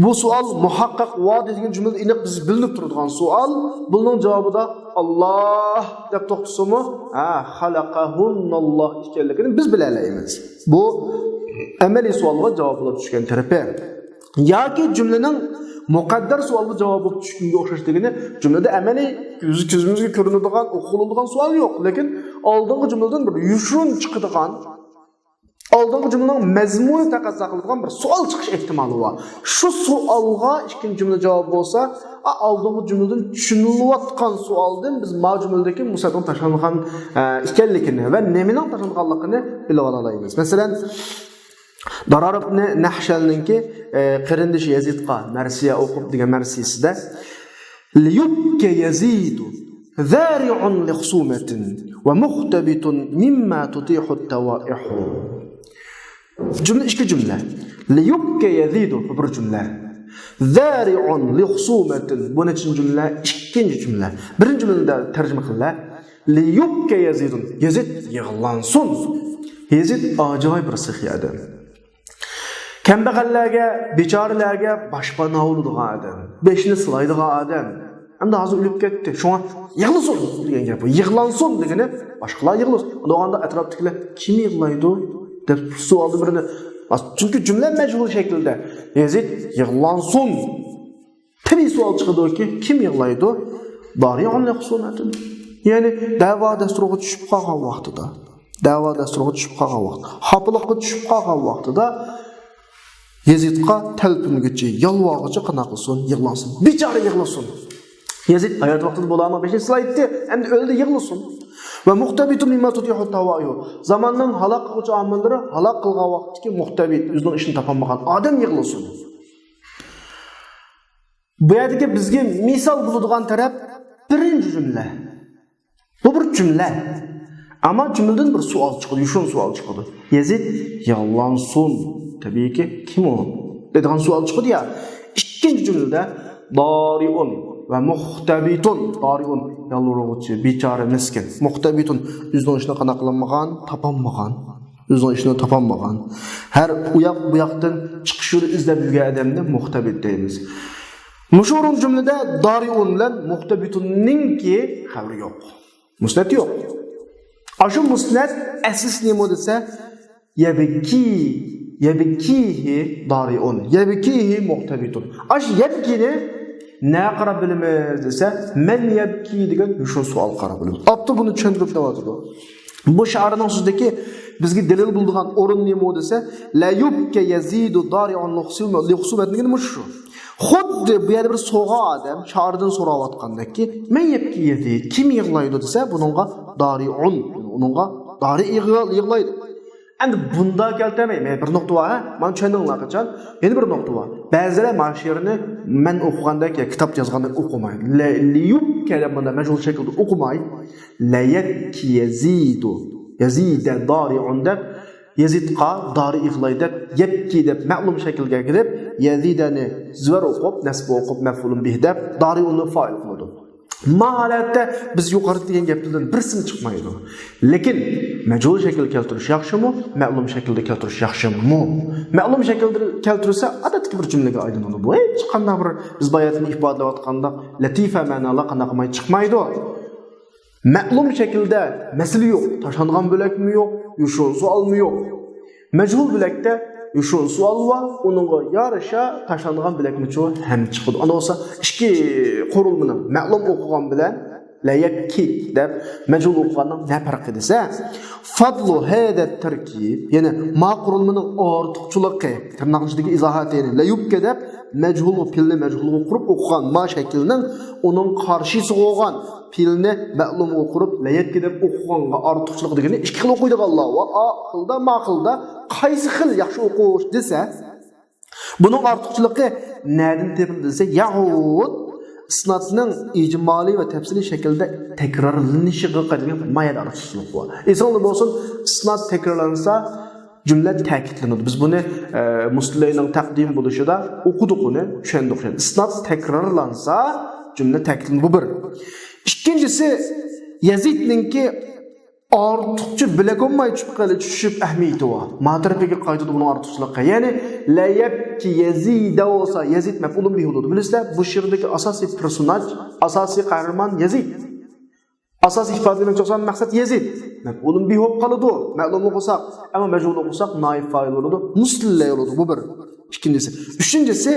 [SPEAKER 1] bu savol muhaqqaq va degan jumlada aniq biz bilinib turadigan savol, buning javobida Alloh deb to'xtasimi, xalaqahunalloh ekanligini biz bilalaymiz. Bu amaliy savolga javob olib tushgan tarafi. Yoki jumlaning muqaddar savolga javob olib tushganga o'xshash degani jumlada amaliy ko'zimizga ko'rinadigan, o'qiladigan savol yo'q, lekin oldingi jumladan bir yushun chiqadigan, oldingi jumlaning mazmuni taqozo qiladigan bir savol chiqish ehtimoli bor. Shu savolga ikkinchi jumla javob bo'lsa, oldingi jumladan tushunilayotgan savoldan biz ma jumladagi musatdan tashlangan ekanligini va nemining tashlanganligini bilib olaymiz. Masalan, Darar ibn Nahshalninki qarindishi Yazidqa marsiya o'qib degan marsiyasida liyubka yazidu zari'un li khusumatin va muhtabitun mimma tutihu at-tawa'ihu. Jumla ikki jumla. Liyubka yazidu bir jumla. Zari'un li khusumatin bu nechinchi jumla? Ikkinchi jumla. Birinchi jumlada tarjima qilinglar. Liyubka yazidun. Yazid yig'lansin. Yazid ajoyib bir saxiy odam. Kambag'allarga, bechoralarga boshpana bo'ladigan odam, beshini silaydigan odam. Endi hozir o'lib ketdi. Shunga yig'lasin degan gap. Yig'lansin degani boshqalar yig'lasin. Unda atrofdagilar kim yig'laydi deb savolni birini. Chunki jumla majhul shaklda. Yazid yig'lansin. Tabiiy savol chiqadiki, kim yig'laydi? Dari'un li husumatin. Ya'ni da'vo dasturiga tushib qolgan vaqtida, hopiliqqa tushib qolgan vaqtida Yazidqa talpinguchi, yalvorg'ichi qana qilsin, yig'lansin. Bechora yig'lasin. Yazid hayot vaqtida bo'lgan 5-slaytdi, endi o'ldi, yig'lasin. Va muhtabitun mimma tutihu tawayu. Zamonning halaq qiluvchi omillari halaq qilgan vaqtdagi muhtabit, o'zining ishini topolmagan odam yig'lasin. Bu yerdagi bizga misol bo'ladigan taraf birinchi jumla. Bu bir jumla. Ama cümleden bir sual çıkıyor, şun sual çıkıyor. Yazid yallansun. Tabii ki kim o? Dediğin sual çıkıyor ya. İkinci cümlede dari'un ve muhtabitun. Dari'un yalvarıcı, biçare, miskin. Muhtabitun yüzden işine kanaklanmagan, tapanmagan. Özünün işini tapamagan. Her uyak bu yaktan çıkış yolu izlep yürgen adamni muhtabit deymiz. Muşurun cümlede dariun bilen muhtabitunninki habri yok. Musnad yok. Aşı musnad aslis nemo dese yebkihi dariun, yebkihi muhtabitun. Aş yebkini ne qarabilimiz dese men yebki degan şu sual qarabilimiz. Aptı bunu tushuntirib davatidi. Bu şairning so'zidagi bizga dalil bo'ladigan o'rin nima desa la yubka yazidu dari'un lihusumatligini shu. Xuddi bu yerda bir so'g'a odam shoirdan so'rayotgandaki men yebki yazid kim yig'laydi desa buningga dari'un, uningga dari yig'laydi. Endi bunda keltirmayman. Bir nokta var, men tushundinglar qachon? Yana bir nokta var. Ba'zilar mashhurni men o'qigandek kitap yozgandek o'qimaydi. La yubka demanda majhul shaklda o'qimaydi. La yabki yazidu yazida dari'un deb yazidqa dari yig'laydi deb yabki deb ma'lum shaklga kirib yazidani zvar o'qib nasb o'qib maf'ulun bih deb dari'unni fa'il qiladi. Mahalatda biz yuqorida degan gaplardan birisini chiqmaydi. Lekin majhul shakl keltirish yaxshimi? Ma'lum shaklda keltirish yaxshimi? Ma'lum shaklda keltirsa odatda bir jumlaga aylanadi. Bu hech qanday bir biz bayatni ifodalayotganda latifa ma'nolar qanaqamay chiqmaydi. Ma'lum shaklda masala yo'q, tashangan bo'lakmi yo'q, yushun sualmi yo'q. Majhul bo'lakda yushun sual va uningga yarasha tashangan bilakmicho ham chiqadi. Ana olsa ikki qurilmani ma'lum o'qigan bilan la yakki deb majhul o'qiganning ne farqi desa, fadlu hada tarkib, ya'ni ma qurilmaning ortiqchiligi, tirnoq ichidagi izohat ya'ni la yubka deb majhul va pilni majhulga qurib o'qigan ma shaklning uning qarshisi bo'lgan pilni ma'lum o'qirib la yakki deb o'qiganga ortiqchilik degani ikki xil o'qiydi Alloh va aqlda ma'qilda qaysi xil yaxshi o'qish desa, buning ortiqchiligi nereden tepildi desa, yahud isnatning ijmoliy va tafsiliy shaklda takrorlanishiga qadar mayda ortiqchilik bor. E'tiborli bo'lsin, isnat takrorlansa cümle ta'kidlanadi. Biz bunu Muslimning taqdim bo'lishida o'qidik uni, tushundik. Isnat takrorlansa cümle ta'kidlanadi. Bu bir. İkincisi Yazidninki ortiqcha bilagolmay tushib ahmiyati bor. Madrabiga qaytadi buni ortiqchiliqqa. Ya'ni la yabki yazida olsa Yazid maf'ulun bihi bo'ladi. Bilasizlar, bu shirdagi asosiy personaj, asosiy qahramon Yazid. Asosiy ifodalangan cho'san maqsad Yazid. Maf'ulun bihi bo'lib qoladi. Ma'lum o'qisak, ammo majhul o'qisak naib fa'il bo'ladi. Muslimlar bo'ladi. Bu bir. Ikincisi. Uchinchisi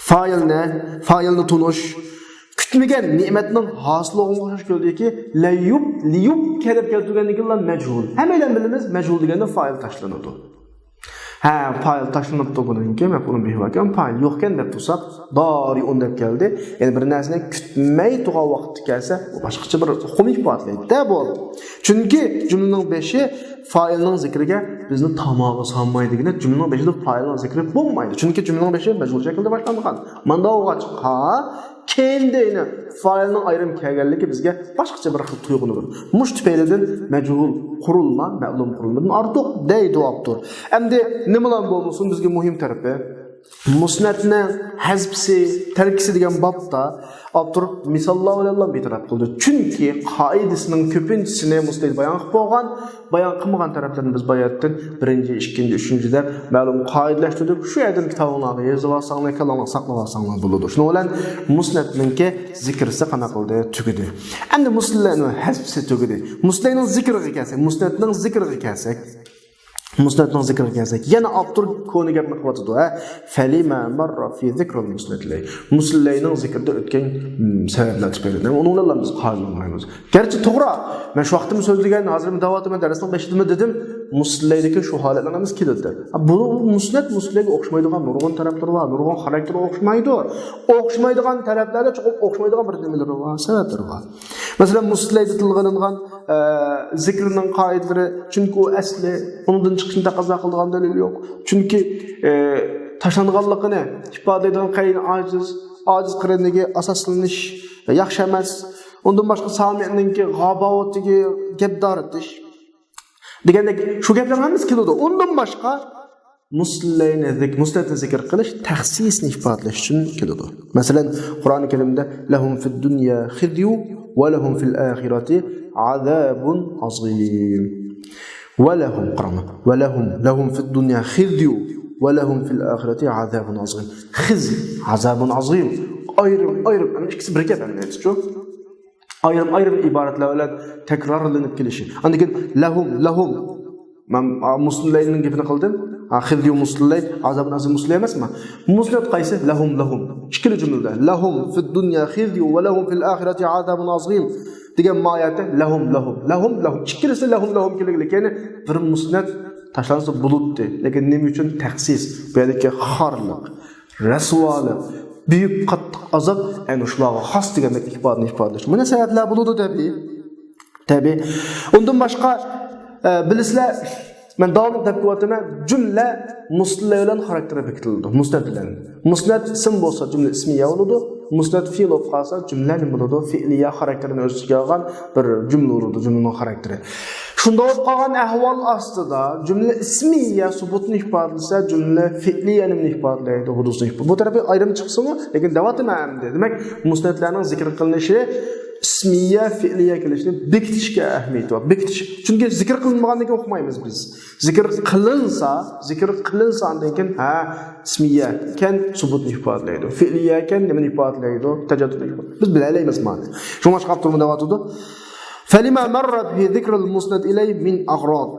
[SPEAKER 1] fa'ilni tunish kütmegen nimetinin hasılı olmuş gördüğü ki liyub kelip keltirgenlikinden mechul. Hemen bilimiz mechul degende fail taşlanırdı. Fail taşlanıp da bunun ki mef'ulun bihi varken fail yokken dep tutsak dari'un dep geldi. Yani bir narsani kütmey tuğa vakti gelse o başkaça bir komik batlaydı da bu. Çünkü cümlenin beşi failinin zikriga bizni tamamı sanmaydigine cümlenin beşi de failinin zikri bulmaydı. Çünkü cümlenin beşi mechul şekilde başlandıgan. Manda oğa çık kendine failinin ayrım kelganligi bizga boshqacha bir xil tuyg'uni bor. Mush tufaylidan majhul qurilma, ma'lum qurilmadan ortiq deydi abdur. Endi nimalar bo'lmasin bizga muhim tarafi musnadni hazbsi, tarkisi degan bobda abdur misollar bilan betaraf qildi. Chunki qoidasining ko'pinchisini musnad bayon qilib bo'lgan, bayon qilmagan taraflarni biz bayatdan birinchi, ikkinchi, uchinchida ma'lum qoidalashtirdik. Shu yerdan kitoblarni yozib olsanglar, kalomni saqlab olsanglar bo'ladi. Shuning bilan musnadninki zikrisi qana qildi, tugidi. Endi musnadning hazbsi tugidi. Musnadning zikriga kelsak, musnadning zikriga kelsak, musnadning zikriga kelsak, yana abdur koni gapni qilyapti. Falima marra fi zikril musnadlay. Musnadning zikrida o'tgan sabablar tufayli. Uni ulardan biz qolmaymiz. Gerçi to'g'ri. Men shu vaqtimda so'zlagan, hozir davatman darsning 5-da dedim, musnadlaydagi shu holatlarimiz keldi. Bu musnadga o'xshamaydigan nurg'un taraflari bor, nurg'un xarakteri o'xshamaydi. O'xshamaydigan taraflarda cho'qib o'xshamaydigan bir nimalar bor, sabablar bor. Masalan, musnadda tilg'anilgan zikrning qoidalari, chunki u asli undan chiqishda qazo qilgan dalil yo'q. Chunki tashanganligini ifodalaydigan qayin ojiz qirinligi asoslanish yaxshi emas. Ondan boshqa sami'ninki g'abavatiga gapdor etish degandek shu gaplar hammasi keladi. Ondan boshqa musnadni zikr qilish taxsisni ifodalash uchun keladi. Masalan, Qur'oni Karimda lahum fid dunya khizyu va lahum fil akhirati azabun azim. وَلَهُمْ قَرَمَ وَلَهُمْ فِي الدُّنْيَا خِزْيٌ وَلَهُمْ فِي الْآخِرَةِ عَذَابٌ عَظِيمٌ. Khizy, azabun azim. Ayrım, yani ikisi bir gap emniyeti şu. Ayrım ibaretler öyle tekrarlanıp gelişi. Andikin lahum. Ben Müslümanların gibini kıldım. Khizy Müslüman, azabun azim Müslüman emas mı? Müslüman qaysi? Lahum. İkili cümlede. Lahum fid dunya khizy ve lahum fil ahireti azabun azim. Degan ayette lahum. İkilisi lahum keliglik. Yani bir Müslüman taşlansa buluttu. Lekin nima uchun taxsis? Bu yerdagi xorlik, rasvolik, büyük qattiq azab ana shularga xos degandek ifodalash. Mana sabablar bo'ladi tabii. Undan boshqa bilisizlar, men davom etib qo'yaman, jumla musnad bilan xarakteri bekitildi. Musnad bilan. Musnad ism bo'lsa jumla ismiya bo'ladi. Musnad fe'l bo'lib qolsa jumla nima bo'ladi? Fe'liya xarakterini o'z ichiga olgan bir jumla bo'ladi, jumlaning xarakteri. Shunda bo'lib qolgan ahvol ostida jumla ismiya subutni ifodalasa, jumla fe'liyani ifodalaydi, hudusni ifodalaydi. Bu tarafga ayrim chiqsa-mu, lekin davotim hamda. Demak, musnadlarning zikr qilinishi ismiya fe'liya kelishini bekitishga ahamiyat bor. Bekitish. Chunki zikr qilinmagandan keyin o'qimaymiz biz. Zikr qilinsa undan keyin ismiya kan subutni ifodalaydi. Fe'liya kan nimani ifodalaydi? Tajaddudni ifodalaydi. Biz bilalaymiz mana. Shunga chiqib turib davatudi. فلما مرت في ذكر المسند إليه من أغراض.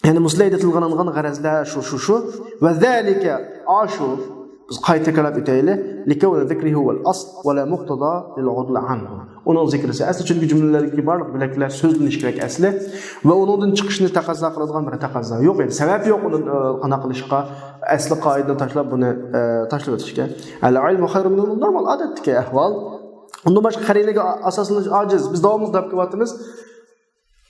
[SPEAKER 1] يعني مسند تلغنان غرض شو وذلك عاشو قايت كلام إتايله لكون ذكره هو الأصل ولا مقتضى للعدل عنه. Onun zikrisi asli çünkü cümlelerdeki barlık bilekler sözleniş gerek asli ve onun çıkışını taqazza qiladigan bir taqazza yo'q edi. Sabab yo'q onun qana qilishga asli qoidadan tashlab buni tashlab o'tishga. Al-ilmu khayrun min normal odatdagi ahvol. Ondan başqa qarinaga asoslanib ojiz. Biz davomli deb qilyapmiz.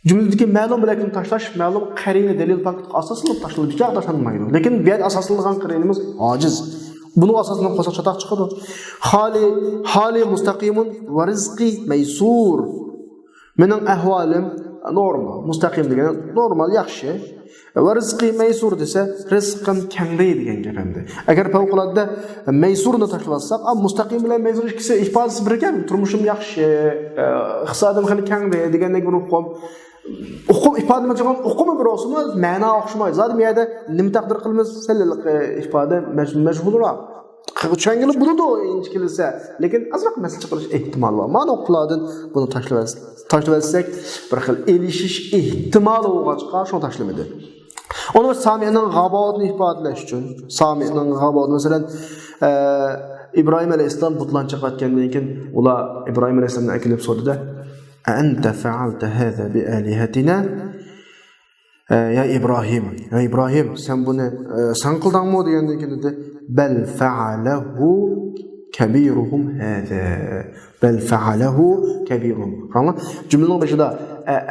[SPEAKER 1] Cümledeki ma'lum bilakni tashlash, ma'lum qarina dalil faqat asoslanib tashlab hech vaqt tashlanmaydi. Lekin bu yer asoslangan qarinimiz ojiz. Bunu asasından qo'shiq chataq chiqadi. Hali mustaqimun va rizqi maysur. Mening ahvolim normal, mustaqim degani normal, yaxshi. Va rizqi maysur desa, rizqim kangday degan gap endi. Agar favqulodda maysurni tashlasak, mustaqim bilan maysur ikkisi ifodasi bir ekan. Turmushim yaxshi, iqtisodim xili kangday degandek bir o'qib ifodalagan o'qimi bir olsa ma'no o'xshamaydi. Zaten bu yerda nima taqdir qilamiz? Sallalik ifoda majbulroq. Tushangilib bo'ladi inchkilsa, lekin azroq masala chiqarish ehtimoli bor. Ma'no o'qilardan buni tashlasak, bir xil elishish ehtimoli bo'lg'achqa shuni tashlamadi. Onu sami'ning g'abovatini ifodalash uchun, sami'ning g'abovat masalan İbrahim alayhissalom butlan chiqargandan keyin ular İbrahim alayhissalomdan akilib so'radi. Anta fa'alta hadha bi alihatina? Ya İbrahim sen bunu sen qildingmi degandan keyin dedi. Bel fa'alahu kabiruhum hada. Bel fa'alahu kabiruhum. Tamam? Cümlenin başında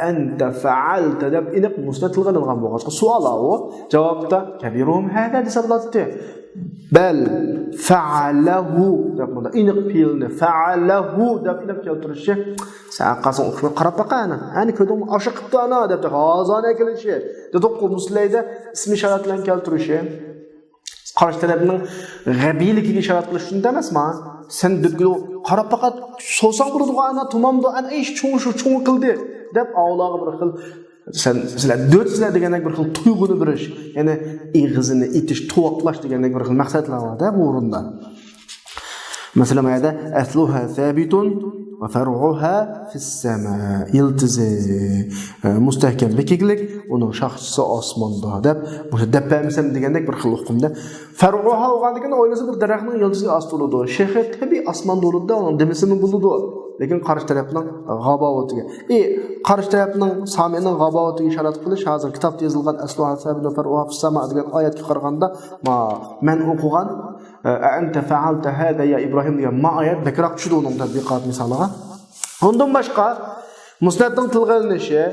[SPEAKER 1] anta fa'alta deb iniq musnad qilgan bo'lg'achqa savol o. Javobda kabiruhum hada desa bo'ladi. Bel fa'alahu deb bunda iniq fe'lni fa'alahu deb iniq keltirishi saqasin o'qib qarab baqana. Ani ko'dim oshiqibdi ana deb hozana kelishi. Dediq muslayda ismi ishorat bilan keltirishi. Qarshi tarafning g'abiligiga ishorat qilish shunda emasmi? Sen debgil qarab faqat so'saq bo'ladi ana tumamda ana ish cho'ng qildi deb avlog'i bir xil sizlar dörtsizlar degandek bir xil tuyg'uni birish, ya'ni ig'izini itish, to'voqlash degandek bir xil maqsadlar bor-da bu o'rinda. Masalan, mayda asluha sabitun va far'uha fis sama. Yiltizi mustahkam bekiklik, uning shaxchisi osmonda deb, o'sha dappamisam degandek bir xil hukmda. Far'uha o'g'andiganda o'ylasa bir daraxtning yildizi ostuludi. Shexi tabiiy osmonda bo'ladi, uning demisimi bo'ladi. Lekin qarshi tarafning g'abovatiga. Qarshi tarafning sami'ning g'abovatiga ishorat qilish hozir kitobda yozilgan asluha sabitun va far'uha fis sama degan oyatga qaraganda, men o'qigan anta fa'alta hada ya İbrahim degan ayat bakroq tushdi uning tatbiqot misoliga. Undan boshqa musnadning tilg'ilinishi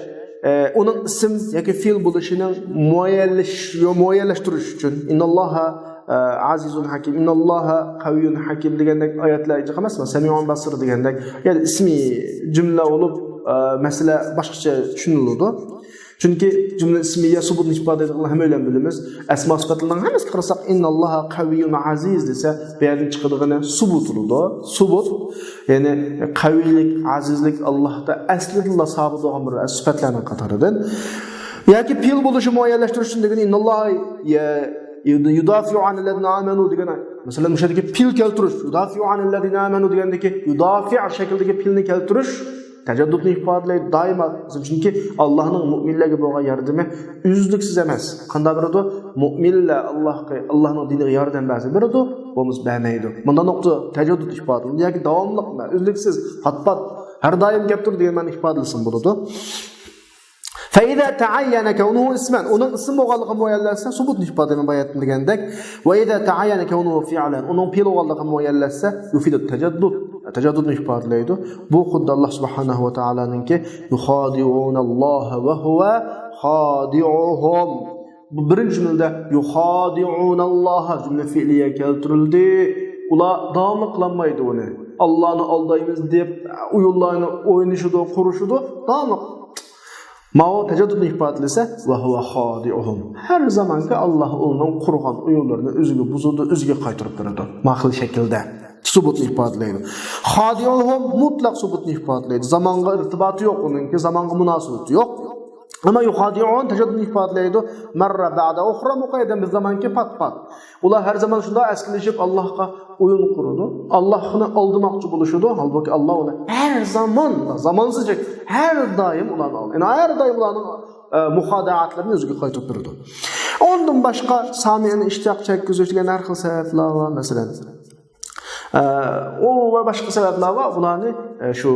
[SPEAKER 1] uning ism yoki fe'l bo'lishining muayyanlashtirish uchun innalloha azizun hakim, innalloha qaviyyun hakim degandek oyatlar emasmi? Sami'un basir degandek, ya'ni ismi jumla bo'lib masala boshqacha tushuniladi. Chunki jumla ismiya subutni ifoda qilgan hamma bilan bilamiz. Asmo sifatlarning hammasiga qarasak innalloha qaviyyun aziz desa, bu yerdan chiqadigani subut bo'ladi. Subut, ya'ni qaviylik, azizlik Allohda aslida sabit bo'lgan bir sifatlarning qatoridan. Yoki fil bo'lishini muayyanlashtirish uchun degan innalloha yudafiu anillazina amanu degan. Masalan, o'sha yerga fil keltirish, yudafiu anillazina amanu degandagi yudafi shakldagi filni keltirish tajaddudni ifodalaydi doimo. Chunki Allohning mu'minlarga bo'lgan yordami uzluksiz emas. Qanday beradi? Mu'minlar Allohning diniga yordam bersa beradi, bo'lmasa bermaydi. Bundan nuqta tajaddud ifodalaydi. Yoki davomli, uzluksiz, pat-pat har doim gap turdi degan ma'no ifodalasin bo'ladi. فإذا تعين كونه اسما onun ism bo'lganligi muayyanlashsa subutni ifodalaydi bayatni degandek va إذا تعين كونه فعلا onun fe'l bo'lganligi muayyanlashsa yufidu tajaddudni ifodalaydi. Bu xuddi Alloh subhanahu va taolaninki yuxadiunalloha va huwa xadiuhum. Bu birinchi jumlada yuxadiunalloha jumla fe'liga keltirildi. Ular davom qilmaydi uni. Allohni aldaymiz deb uyullarni o'ynashidi, qurishidi, davom Mao tajaddudni ifodalasa va huwa xadiuhum. Har zamonda Alloh uning qurgan uyullarini o'ziga buzudi, o'ziga qaytarib beradi. Ma'qul shaklda subutni ifodalaydi. Xadiuhum mutlaq subutni ifodalaydi. Zamonga irtiboti yo'q uningki, zamonga munosabati yo'q. Ama yuxadiun tajaddudni ifodalaydi. Marra ba'da uxra muqayyadam biz zamonga pat-pat. Ular har zaman shunda aslashib Allohga o'yin quradi. Allohni oldirmoqchi bo'lishadi. Halbuki Alloh ular har zaman, zamonsizcha har doim ularni oldi. Yani har doim ularning muxadaatlarini o'ziga qaytarib turadi. Ondan boshqa samiyani ishtiyoq chekkizuvchiga har xil sabablar bor, masalan. O va boshqa sabablar bor. Bularni shu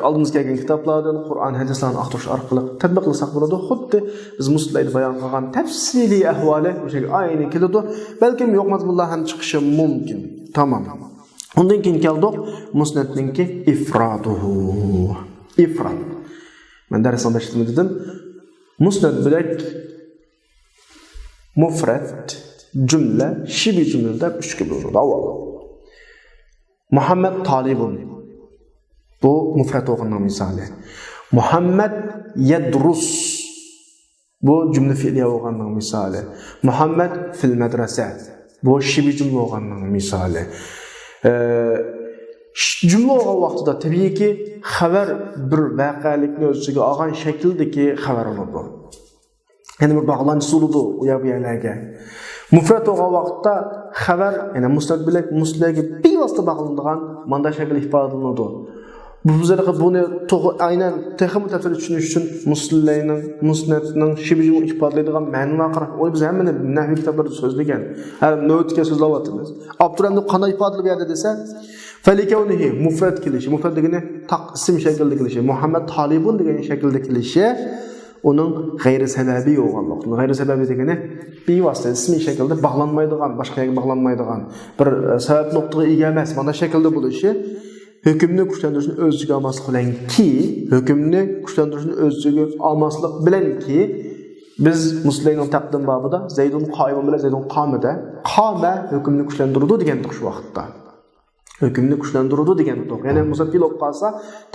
[SPEAKER 1] oldimizga kelgan kitoblardan, Qur'on, hadislarni aqtirish orqali tatbiq qilsak bo'ladi. Xuddi biz muslimlar bayon qilgan tafsiliy ahvoli o'sha ayni keladi. Balkim yo'q mazmunlar ham chiqishi mumkin. Tamam. Undan keyin keldik musnadninki ifraduhu. Ifrad. Men darsdan boshlab dedim. Musnad bilak mufrad jumla, shibi jumlada 3 ga bo'linadi. Avval Muhammad talibun. Bu mufrad o'qinan misali. Muhammad yadrus. Bu jumla fe'liya o'qinan misali. Muhammad fil madrasa. Bu shibi jumla o'qinan misali. Jumla o'qigan vaqtida tabiiyki xabar bir voqelikni o'ziga olgan shakldagi xabar bo'ladi. Yani bir bağlantısı oldu uya-buyalarga. Mufrad o'qigan vaqtda xabar, yani musnad bilak musnadga bevosita bog'lanadigan manda shakl ifodalanadi. Bu bizlarga buni aynan texnik tafsir tushunish uchun musnadning shibijini ifodalaydigan ma'nolar qarab, o biz hammani nahv kitoblarda so'zlagan. Har navbatga so'zlayapmiz. Abduramni qanday ifodalab berdi desa, falikawnihi mufrad kelishi, mufrad degani ism shaklida kelishi, Muhammad talibun degan shaklda kelishi, onun g'ayri sababi yo'qligi. G'ayri sababi degani bevosita ismiy shaklda bog'lanmaydigan, boshqa yerga bog'lanmaydigan, bir sabab nuqtaga ega emas, mana shaklda bo'lishi hukmni kuchlantirishni o'ziga olmaslik bilan ki, hukmni kuchlantirishni o'ziga olmaslik bilan ki, biz muslimning taqdim babida Zaydun qoimun bilan Zaydun qomida qoma hukmni kuchlantirdi degandik shu vaqtda. Hükümünü kuchlantiradi degandik. Ya'ni musafil o'qib qolsa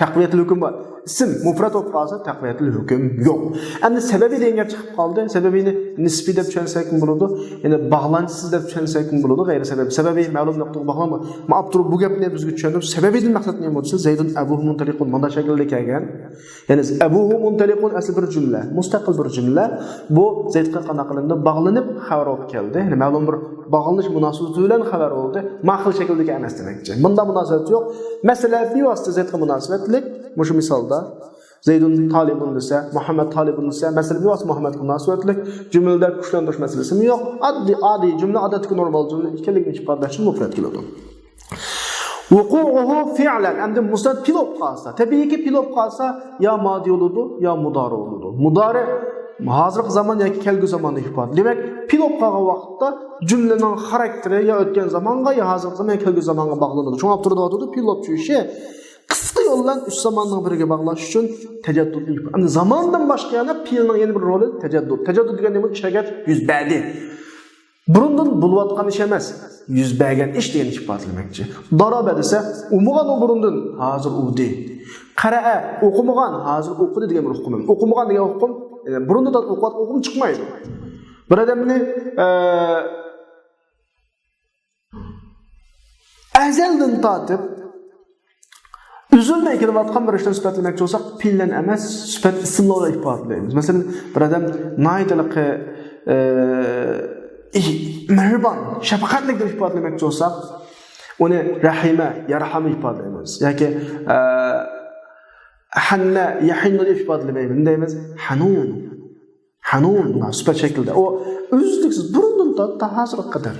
[SPEAKER 1] taqviyatul hukm bor. Ism mufrad o'qib qolsa taqviyatul hukm yo'q. Endi sababi degan gap chiqib qoldi. Sababini nisbiy deb tushunsak bo'ladi. Ya'ni bog'lanchisiz deb tushunsak bo'ladi. G'ayri sababi. Sababi ma'lum nuqtaga bog'lanma. Ma'abtur bu gapni bizga tushunib, sababidan maqsad nima bo'lsa, Zaydun abuhu muntaliqun mana shaklda kelgan. Ya'ni abuhu muntaliqun asl bir jumla, mustaqil bir jumla. Bu Zaydga qana qilindi, bog'lanib xabar olib keldi. Ya'ni ma'lum bir bog'lanish munosabati bilan xabar oldi. Ma'qul shaklda emas demakchi. Bunda munosabat yo'q. Masalan, bevosita Zaydga munosabatlik, mushu misolda Zaydun talibun desa, Muhammad talibun desa, masalan, bevosita Muhammadga munosabatlik, jumlada kuchlantirish masalasi yo'q. Oddiy jumla, odatdagi normal jumla ikkiligini ifodalash mufrad keladi. Vuqu'uhu fi'lan, endi musnad pilop qolsa, tabiiyki pilop qolsa ya madi bo'ladi, ya mudari bo'ladi. Mudari hozirgi zamon yoki kelgusi zamonni ifoda. Demak, pilop qolgan vaqtda jumlaning xarakteri ya o'tgan zamonga, ya hozirgi zamon yoki kelgusi zamonga bog'lanadi. Shunga turadi, pilop ishi qisqa yo'ldan uch zamonning biriga bog'lash uchun tajaddud. Endi zamondan boshqa yana pilning yana bir roli tajaddud. Tajaddud degan nima? Ishga yuz berdi. Burundan bo'layotgan ish emas, yuz bergan ish degan ifodalamoqchi. Daraba desa, umugan burundan hozir udi. Qara'a o'qimagan hozir o'qidi degan bir hukm. O'qimagan degan hukm burundan o'qiyotgan hukm chiqmaydi. Bir odamni azaldan tortib üzülmey kelayotgan bir ishni sifatlamoqchi bo'lsak, pillan emas, sifat ismlarla ifodalaymiz. Masalan, bir odam noyatliqi mehribon, shafqatli deb ifodalamoqchi bo'lsak, uni rahima, yarhamu ifodalaymiz. yoki hanna, yahinnu deb ifodalamaymiz. Deymiz hanun. Hanun sifat shaklida. O uzluksiz burundan ta hozirga qadar.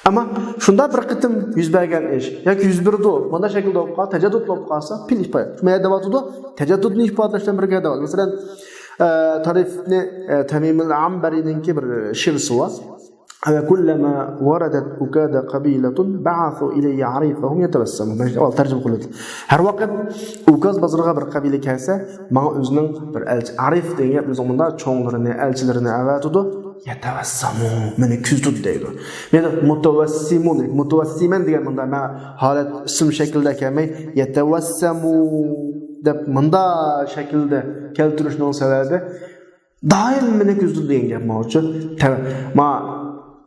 [SPEAKER 1] Ama shunda bir qitim yuz bergan ish yoki yuz berdi, bunda shaklda bo'lib qolsa, tajaddud bo'lib qolsa, pil ifoda. Shunday davatudi, tajaddudni ifodalashdan birga davat. Masalan, tarifni Tamim al-Ambarininki bir she'risi bor. وكلما وردت أكاد قبيلة بعثوا إلي عريفهم يتبسمون. أول ترجمة قلت. هر وقت أكاد بزرگا bir قبيلة kelsa, bana özünün bir elçi Arif degan biz onda çoğunlarını, elçilerini avatudu. Yetevassamu, meni küzdü deydi. Yani mutavassimun, mutavassimen degan bunda ma holat ism shaklida kelmay, yetevassamu deb bunda shaklda keltirishning sababi doim meni küzdü degan gap mavjud. Ma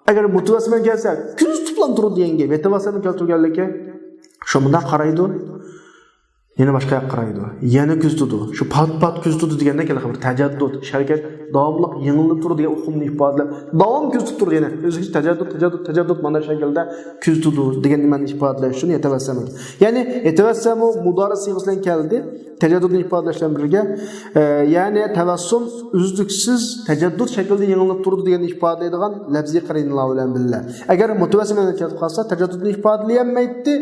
[SPEAKER 1] agar mutavassimen kelsa, küz tuplan turdi degan gap. Yetevassamu keltirganlikka shu bunda qaraydi. Yana boshqa qaraydi. Yana küzdü. Shu pat küzdü deganda kelar bir tajaddud, sharkat davomliq yengilib turdi degan uqumni ifodalab, davom küzdü turdi yana. O'zi tajaddud mana shaklda küzdü degan nimani ifodalash uchun yetavassamu. Ya'ni yetavassamu mudori siyg'asi bilan keldi. Tajaddudni ifodalashdan birga, ya'ni tavassum uzluksiz tajaddud shaklida yengilib turdi degan ifodalaydigan lafziy qarinalar bilan billar. Agar mutavassiman kelib qolsa, tajaddudni ifodalayolmaydi,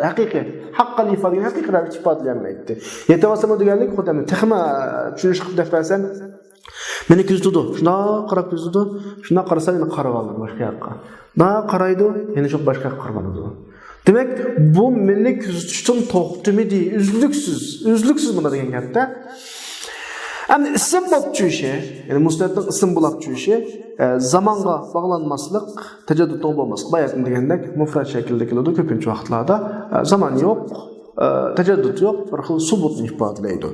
[SPEAKER 1] haqiqiy, haqqan ifodalagan haqiqiy ravishda ifodalayolmaydi. Yetavassamu deganlik xuddi texma tushunish qilib defasan, meni küzdü. Shunda qarab küzdü. Shunda qarasa meni qarab oldi boshqa yoqqa. Da qaraydi, yana shu boshqa yoqqa qarab oladi. Demek bu meni küzdüştün to'xtamidi, üzlüksüz buna degan gapda. Endi ism bo'lib işi, yani musnadning ism bo'lib işi, zamonga bog'lanmaslik, tajaddudning bo'lmaslik. Bayat degandek mufrad shaklda keladi ko'pincha vaqtlarda. Zaman yo'q, tajaddud yo'q, bir xil subutni ifodalaydi.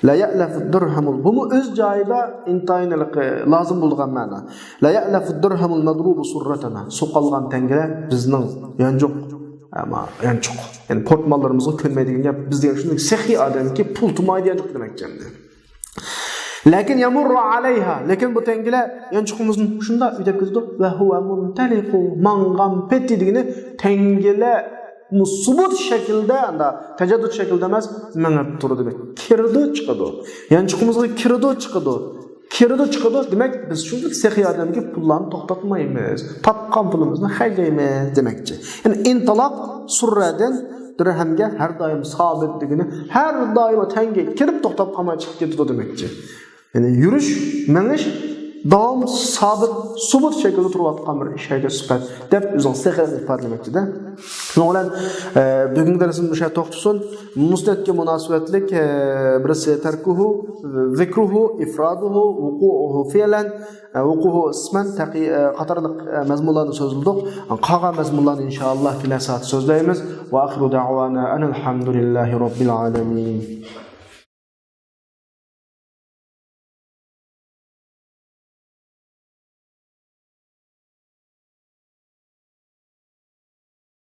[SPEAKER 1] La ya'lafu dirhamul bu o'z joyida intoyinlik lozim bo'lgan ma'no. La ya'lafu dirhamul madrubu surratana. So'qalgan tanga bizning yanjuq ama yanchuq. Yani portmallarımızga ko'nmaydigan gap biz degan shunday sehiy odamki pul tumaydi yanchuq demakchi. Lakin yamurru alayha. Lekin bu tengilar yanchuqimizni shunda uyda kirdi va huwa muntaliqu mangam peti degani tengilar musubut shaklda, anda tajaddud shaklda emas, mangab turdi demak. Kirdi chiqadi. Yanchuqimizga kirdi chiqadi. Chiqadi demak biz shunday sehiy odamga pullarni to'xtatmaymiz. Topgan pulimizni haydaymiz demakchi. Yani intaloq surradan dirhamga har doim sabitligini, har doim tanga kirib to'xtab qolmay chiqib ketadi demakchi. Yani yurish, minish davom sabit, subut shaklda turayotgan bir ishga sifat deb o'zing sehiy ifodalamoqchi-da. Shuning bilan bugungi darsimiz o'sha to'xtasin. Musnadga munosabatlik birisi tarkuhu, zikruhu, ifraduhu, vuqu'uhu fi'lan, vuqu'uhu isman qatorliq mazmunlarni so'zladik. Qolgan mazmunlarni inshaalloh kelasi soat so'zlaymiz. Va axiru da'wana alhamdulillahi robbil alamin.